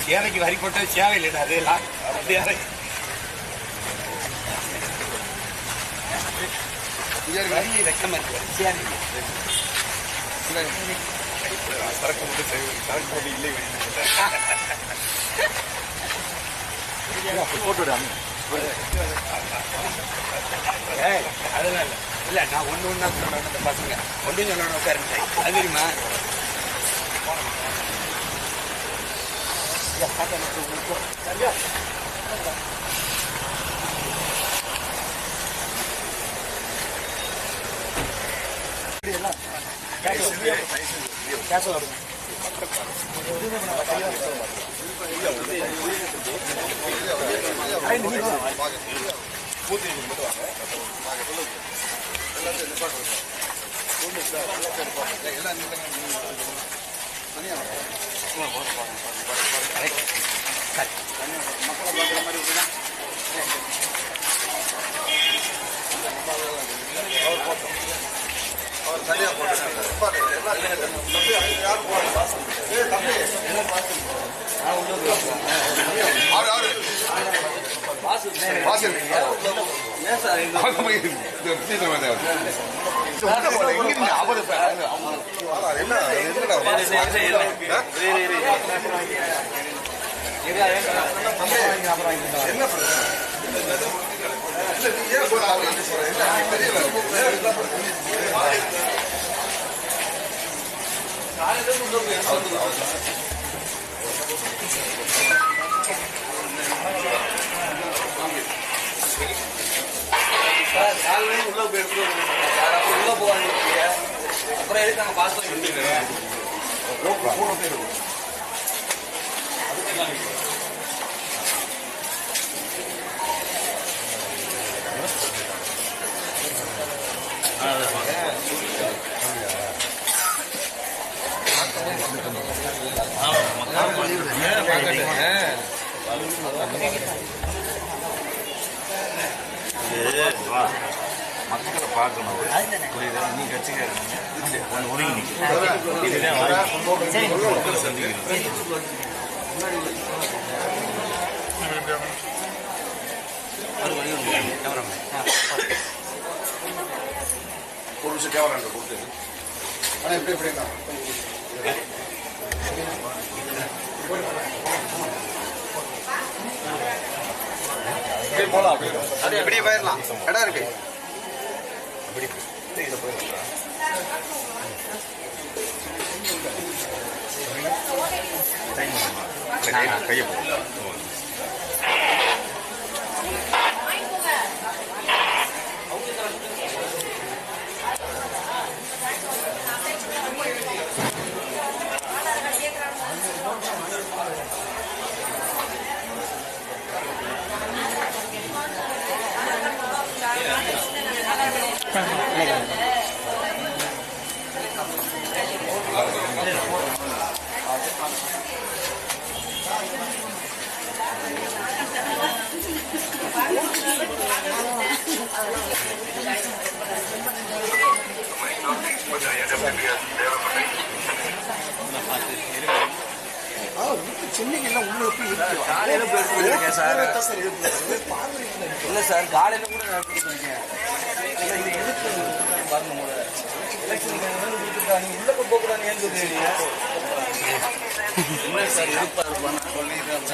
சேவைக்கு வரி போட்டது சேவை இல்லைடா அதெல்லாம் வரி வெக்கமா இருக்கு சேவை சரக்கு மட்டும் சரக்கு போட்டு இல்லை போட்டு அதெல்லாம் இல்லை நான் ஒன்று ஒன்றா சொல்லணும் அந்த பசங்க ஒன்று சொல்லணும் உட்காருங்க அது தெரியுமா உள்ள போவாங்க அப்புறம் எதுக்கு நாங்கள் பாஸ் பண்ணி மக்களை பார்க்கணும் புரியுதா நீ கட்சிக்காரங்க ஒதுங்கி நிற்கும் சந்திக்கணும் ஒரு நிமிஷம் கேமரா கொடுத்து ஆனால் எப்படி எப்படிங்களா போகலாம் அது எப்படியே போயிடலாம் இடம் இருக்கு அப்படி இதில் போயிடலாம் கையை சென்னைக்கெல்லாம் உங்களுக்கு இல்லை சார் காலையில் கூட நான் கொடுத்துருக்கேன் வரணும் எலெக்ஷன் கொடுத்துருக்காங்க உள்ள போகக்கூடாது ஏன் சொல்றீங்க இல்லை சார் இருப்பாரு சொல்லிடுறேன்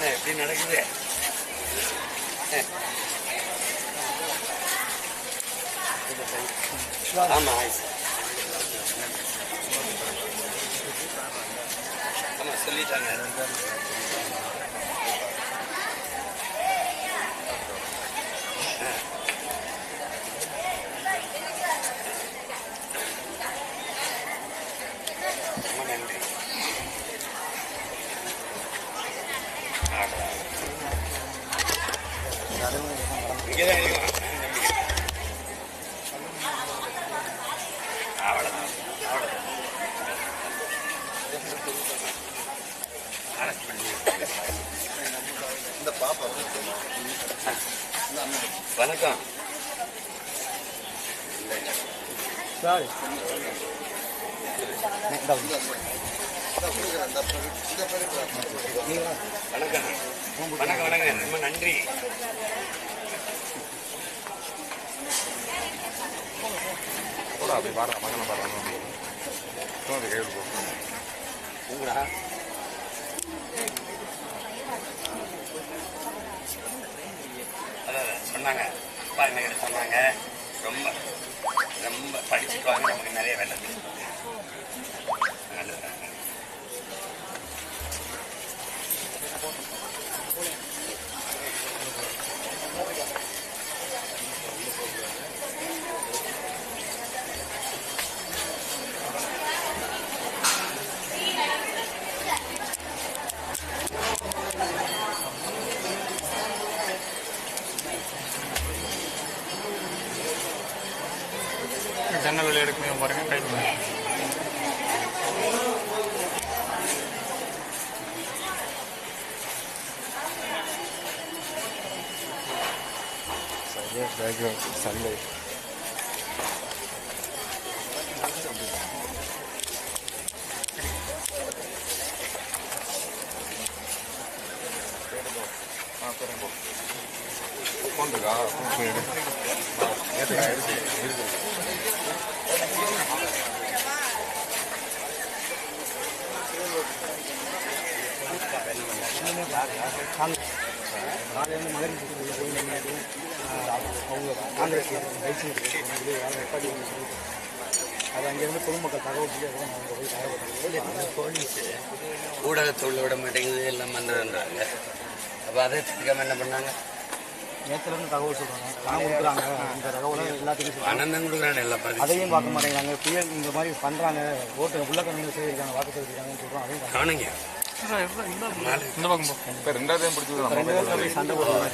என்ன எப்படி நடக்குது? ஆமா ஆமா சொல்லிட்டாங்க. ரொம்ப நன்றி. இங்கேதான் இருக்கும். அவ்வளோதான் அவ்வளோதான். அரெஸ்ட் பண்ணி இந்த பாப்பா. வணக்கம் சார். வணக்கம் வணக்கம் வணக்கம். ரொம்ப நன்றி. அப்படி பாடுற மகனை பாடுறாங்க உங்களா அதான் சொன்னாங்க அப்பா என்ன சொன்னாங்க. ரொம்ப ரொம்ப படிச்சுட்டு வாங்க, நமக்கு நிறைய வேலை நல்லது. ஜன்னல் வெளியே எடுக்கணும் பாருங்க. கை சண்டே உட்காந்துருக்கா எடுத்து இருக்கு. காலையில் மதுரை அவங்க காங்கிரஸ் அது அங்கேருந்து பொதுமக்கள் தகவல் சொல்லி அதெல்லாம் அவங்க போய் தகவல் போலீஸ் ஊடகத்தை உள்ள விட மாட்டேங்குது, எல்லாம் பண்ணுறன்றாங்க. அப்போ அதை தெரியாமல் என்ன பண்ணாங்க? நேற்றுலேருந்து தகவல் சொல்கிறாங்க, பணம் கொடுக்குறாங்க, அந்த தகவலை எல்லாத்துக்கும் பணம் தான் கொடுக்குறாங்க. எல்லாம் பார்த்து அதையும் பார்க்க மாட்டேங்கிறாங்க. புயல் இந்த மாதிரி பண்ணுறாங்க, ஓட்டு உள்ள கம்மியில் செய்திருக்காங்க, வாக்கு செய்திருக்காங்கன்னு சொல்கிறோம். அதையும் காணுங்க. இந்த பக்கம் இப்போ ரெண்டாவது பிடிச்சது சண்டை போடுறாங்க.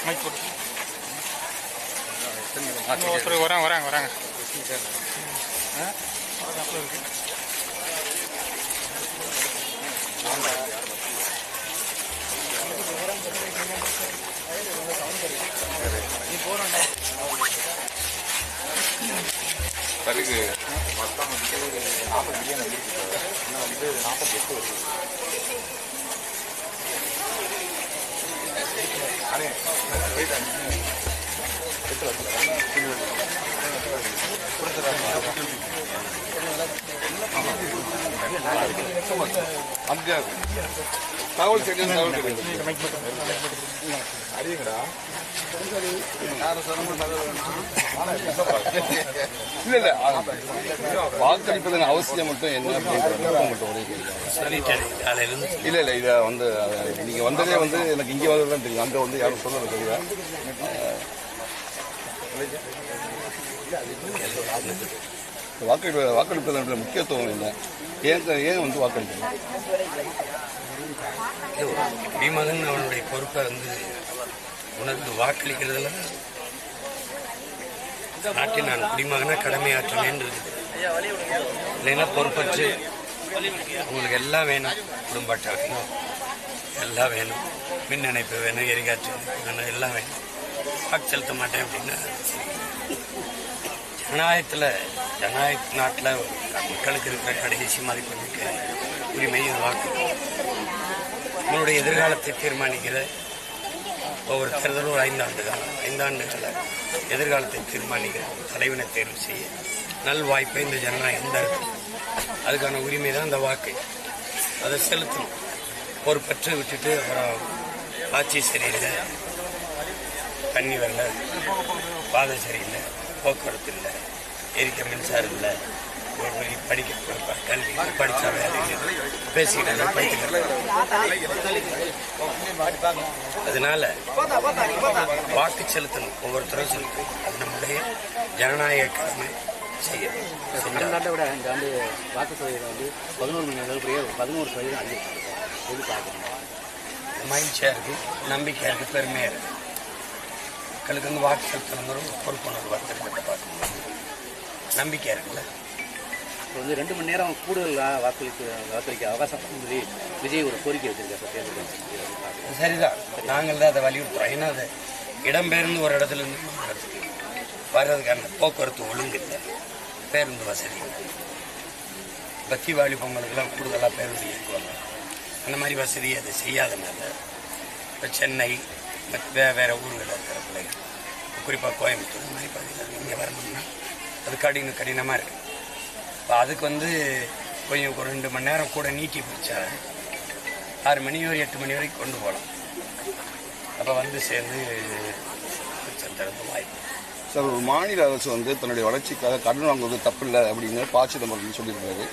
மைக் போட்டு ஒருத்தர் வராங்க. கருக்கு மொத்தம் வந்து 40 பில்லியன் வந்துருக்கு. இன்னும் வந்து 48 வருது. தகவல் அறியுங்கடா. இல்ல வாக்களிப்பதன் அவசியம் மட்டும் என்ன மட்டும் இல்ல இதை வந்து நீங்க வந்ததே வந்து எனக்கு இங்கே வந்ததுதான் தெரியும். அங்க வந்து யாரும் சொல்ல தெரியல. வாக்களிப்பதன் முக்கியத்துவம் என்ன, ஏன் வந்து வாக்களிக்கணும்? குடிமகன் அவனுடைய பொறுப்பை வந்து உனக்கு வாக்களிக்கிறதுல நாட்டில் நான் குடிமகனா கடமையாற்றினேன் இருக்குது. இல்லைன்னா பொறுப்பற்று உங்களுக்கு எல்லாம் வேணும், குடும்ப அட்டை வேணும், எல்லாம் வேணும், மின் இணைப்பு வேணும், எரிகாற்று வேணும், எல்லாம் வேணும், வாக்கு செலுத்த மாட்டேன் அப்படின்னா ஜனநாயக நாட்டில் மக்களுக்கு இருக்கிற கடைசி மதிப்புமிக்க உரிமை வாக்கு. உங்களுடைய எதிர்காலத்தை தீர்மானிக்கிற ஒவ்வொரு தேர்தலும் ஒரு 5 ஆண்டு காலம் 5 ஆண்டுகளில் எதிர்காலத்தை தீர்மானிக்கிற தலைவனை தேர்வு செய்ய நல் வாய்ப்பை இந்த ஜனநாயகம் தான் இருக்கு. அதுக்கான உரிமை தான் அந்த வாக்கு. அதை செலுத்தணும். பொறுப்பற்று விட்டுட்டு அப்புறம் ஆட்சி சரியில்லை, தண்ணி வரல, பாதை சரியில்லை, போக்குவரத்து இல்லை, எரிக்க மின்சாரம் இல்லை, ஒரு வழி படிக்க கல்வி படித்தா வேலை பேசிக்கிட்டு அதனால வாக்கு செலுத்தணும், ஒவ்வொருத்தரும் செலுத்தணும். அது நம்முடைய ஜனநாயக கடமை செய்யணும். கடந்த ஆண்டை விட இந்த ஆண்டு வாக்கு சதவீதம் வந்து 11 மணி நேரம் 11% அதிகம். எது பார்க்கணும்? மகிழ்ச்சியாக இருக்குது, நம்பிக்கையாக இருக்குது, பெருமையாக இருக்குது. மக்களுக்கு வந்து வாக்கு செலுத்தணுங்கிற ஒரு பொறுப்புணர்வு வந்திருக்கிறத பார்க்கணும். நம்பிக்கையாக இருக்குல்ல. இப்போ வந்து 2 மணி நேரம் கூடுதல் வாக்களிக்க அவகாசம் சொல்லி விஜய் ஒரு கோரிக்கை வச்சிருக்காரு. சரிதான், நாங்கள் தான் அதை வலியுறுத்துறோம். ஏன்னா அது இடம்பெயர்ந்து ஒரு இடத்துல இருந்து இன்னொரு இடத்துக்கு வர்றதுக்கான போக்குவரத்து ஒழுங்கு இல்லை, பேருந்து வசதி இல்லை. இப்போ தீபாவளி பொங்கலுக்கெல்லாம் கூடுதலாக பேருந்து இயக்குவாங்க. அந்த மாதிரி வசதியை அதை செய்யாதனால இப்போ சென்னை வேறு ஊர்களில் இருக்கிற பிள்ளைகள், குறிப்பாக கோயம்புத்தூர் இந்த மாதிரி பகுதியில் இங்கே வரணும்னா அது கடினமாக இருக்குது. இப்போ அதுக்கு வந்து கொஞ்சம் ஒரு 2 மணி நேரம் கூட நீட்டி பிடிச்சா 6 மணி ஒரு 8 மணி வரைக்கும் கொண்டு போகலாம். அப்போ வந்து சேர்ந்து தரது வாய்ப்பு. சார், ஒரு மாநில அரசு வந்து தன்னுடைய வளர்ச்சிக்காக கடன் வாங்குவது தப்பில்லை அப்படின்னு ப. சிதம்பரம் சொல்லியிருக்காரு.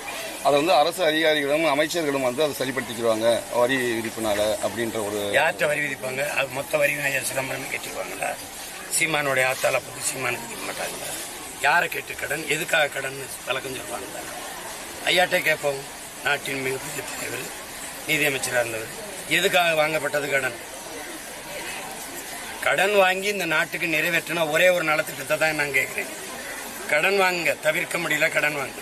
அதை வந்து அரசு அதிகாரிகளும் அமைச்சர்களும் வந்து அதை சரிப்படுத்திக்கிறாங்க வரி விதிப்புனால அப்படின்ற ஒரு. யார்கிட்ட வரி விதிப்பாங்க? அது மொத்த வரி சிதம்பரம் கேட்டுக்குவாங்களா? சீமானுடைய ஆத்தால போட்டு சீமானு விதிக்க மாட்டாங்களா? யாரை கேட்டு கடன், எதுக்காக கடன் விளக்கம் சொல்லுவாங்களா? ஐயாட்டே கேட்போம். நாட்டின் மிகப்பெரிய தலைவர், நீதியமைச்சராக இருந்தவர், எதுக்காக வாங்கப்பட்டது கடன்? கடன் வாங்கி இந்த நாட்டுக்கு நிறைவேற்றினா ஒரே ஒரு நலத்திட்டத்தை தான் நான் கேட்குறேன். கடன் வாங்க தவிர்க்க முடியல, கடன் வாங்க.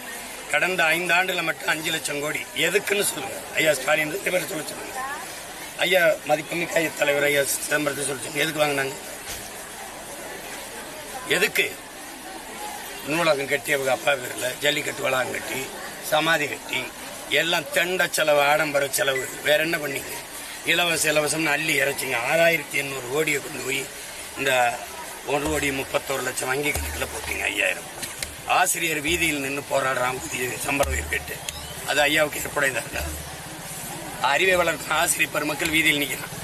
கடந்த 5 ஆண்டுல மட்டும் 5 லட்சம் கோடி எதுக்குன்னு சொல்லுங்க. ஐயா ஸ்டாலின் பேர் சொல்ல சொல்லுங்க. ஐயா மதிப்புமிக்க தலைவர் ஐயா சிதம்பரத்தை சொல்லிச்சு, எதுக்கு வாங்கினாங்க? எதுக்கு? நூலகம் கட்டி அவங்க அப்பா பேரில், ஜல்லிக்கட்டு வளாகம் கட்டி, சமாதி கட்டி, எல்லாம் தெண்ட செலவு, ஆடம்பர செலவு, வேற என்ன பண்ணீங்க? இலவசம்னு அள்ளி இறைச்சிங்க. 6800 கோடியை கொண்டு போய் இந்த 1,31,00,000 வங்கி கணக்கில் போட்டீங்க. 5000 ஆசிரியர் வீதியில் நின்று போராடுறான் சம்பளம் உயர்கட்டு. அது ஐயாவுக்கு ஏற்புடையதாக. அறிவை வளர்க்கும் ஆசிரியர் பெருமக்கள் வீதியில் நிற்கிறான்.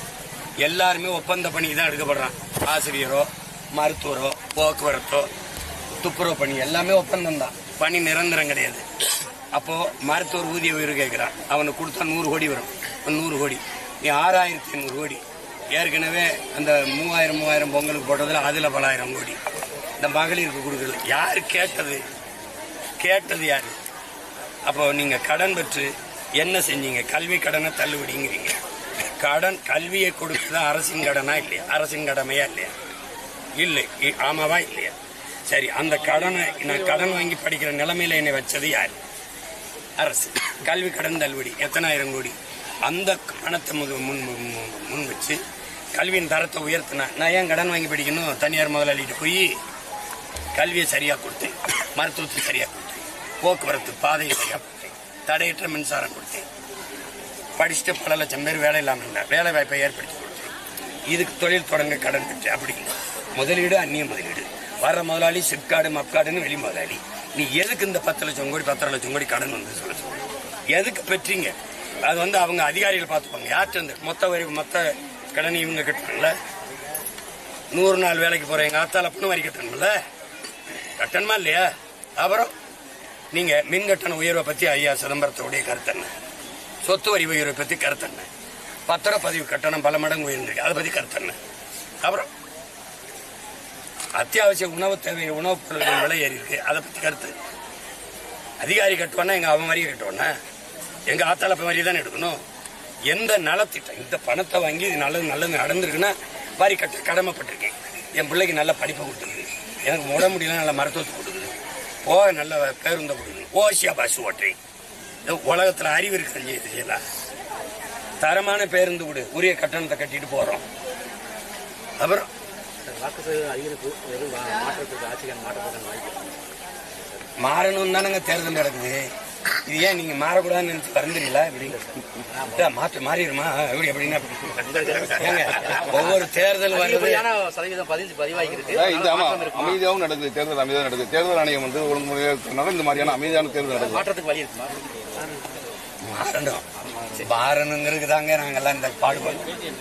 எல்லாருமே ஒப்பந்த பணிக்கு தான் எடுக்கப்படுறான். ஆசிரியரோ, மருத்துவரோ, போக்குவரத்தோ, துப்புரவு பணி எல்லாமே ஒப்பந்தம் தான். பணி நிரந்தரம் கிடையாது. அப்போது மருத்துவர் ஊதிய உயர்வு கேட்குறான். அவனுக்கு கொடுத்தா 100 கோடி வரும். 100 கோடி நீ 6,500 கோடி. ஏற்கனவே அந்த 3000 பொங்கலுக்கு போட்டதில் அதில் பல ஆயிரம் கோடி இந்த மகளிருக்கு கொடுக்கல. யார் கேட்டது யார்? அப்போ நீங்கள் கடன் பெற்று என்ன செஞ்சீங்க? கல்வி கடனை தள்ளுபடிங்கிறீங்க. கல்வியை கொடுத்தது அரசின் கடனா இல்லையா? அரசின் கடமையா இல்லையா? இல்லை. ஆமாவா இல்லையா? சரி, அந்த கடனை நான் கடன் வாங்கி படிக்கிற நிலைமையில என்னை வச்சது யார்? அரசு. கல்வி கடன் தள்ளுபடி எத்தனை ஆயிரம் கோடி. அந்த பணத்தை முன் வச்சு கல்வியின் தரத்தை உயர்த்தினா நான் ஏன் கடன் வாங்கி படிக்கணும்? தனியார் முதலாளிகிட்ட போய் கல்வியை சரியாக கொடுத்தேன், மருத்துவத்தை சரியாக கொடுத்தேன், போக்குவரத்து பாதையை சரியாக கொடுத்தேன், தடையற்ற மின்சாரம் கொடுத்தேன், படிச்சுட்டு பல லட்சம் பேர் வேலை இல்லாமல் இல்லை, வேலை வாய்ப்பை ஏற்படுத்தி கொடுத்தேன். இதுக்கு தொழில் தொடங்க கடன் பெற்று. அப்படி முதலீடு அந்நிய முதலீடு. வர்ற முதலாளி சிப்கார்டு மப்கார்டுன்னு வெளி முதலாளி. நீ எதுக்கு இந்த 10 லட்சம் கோடி 10 லட்சம் கோடி கடன் வந்து சொல்ல எதுக்கு பெற்றீங்க? அது வந்து அவங்க அதிகாரிகள் பார்த்துப்பாங்க. யார்கிட்ட மொத்த கடனை இவங்க கட்டணும்ல. 100 நாள் வேலைக்கு போற எங்க ஆத்தால அப்பனும் வரி கட்டணும்ல. கட்டணுமா இல்லையா? அப்புறம் நீங்க மின் கட்டண உயர்வை பத்தி ஐயா சிதம்பரத்தோடைய கருத்தண்ண, சொத்து வரி உயர்வை பத்தி கருத்தண்ண, பத்திரப்பதிவு கட்டணம் பல மடங்கு உயர்ந்திருக்கு, அதை பத்தி கருத்தண்ண. அப்புறம் அத்தியாவசிய உணவுப் பொருட்களின் விலை ஏறி இருக்கு, அதை பத்தி கருத்து. அதிகாரி கட்டுவானா எங்க அவன் வரி கட்டுவானா? எங்க ஆத்தால வரி தானே எடுக்கணும். எந்த நலத்திட்டம் இந்த பணத்தை வாங்கி இது நல்லது நடந்திருக்குன்னா வரி கட்ட கடமைப்பட்டிருக்கேன். என் பிள்ளைக்கு நல்ல படிப்பை கொடுத்துருக்குது, எனக்கு முட முடியல நல்ல மருத்துவத்தை கொடுக்குது, போக நல்ல பேருந்தை கொடுக்குது, ஓசியா பஸ் ஓட்டுறேன். உலகத்துல அறிவு இருக்கிற செய்யலாம். தரமான பேருந்து கொடு, உரிய கட்டணத்தை கட்டிட்டு போறோம். அப்புறம் மாற்றத்துக்கு ஆட்சிக்கான மாற்றத்துக்கான வாய்ப்பு மாறணும் தானங்க தேர்தல் நடக்குது. இது ஏன் நீங்க மாறக்கூடாதுன்னு நினைச்சு வருந்துறீங்களா இப்படி மாறிடுமா எப்படி எப்படின்னா ஏங்க ஒவ்வொரு தேர்தல் வருது அதிகப்படியான சதவீதம் பதிவாகிருக்கு. இந்த அமைதியாகவும் நடக்குது, தேர்தல் அமைதியாக நடக்குது. தேர்தல் ஆணையம் வந்து ஒழுங்குமுறையாக இந்த மாதிரியான அமைதியான தேர்தல் நடக்குது. மாற்றத்துக்கு வழி இருக்குமா? மாறணும், மாறணுங்கிறது தாங்க நாங்கெல்லாம் இந்த பாடுபடுறோம்.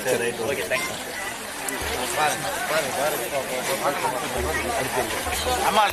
சரி, ஓகே, தேங்க்யூ. அம்மா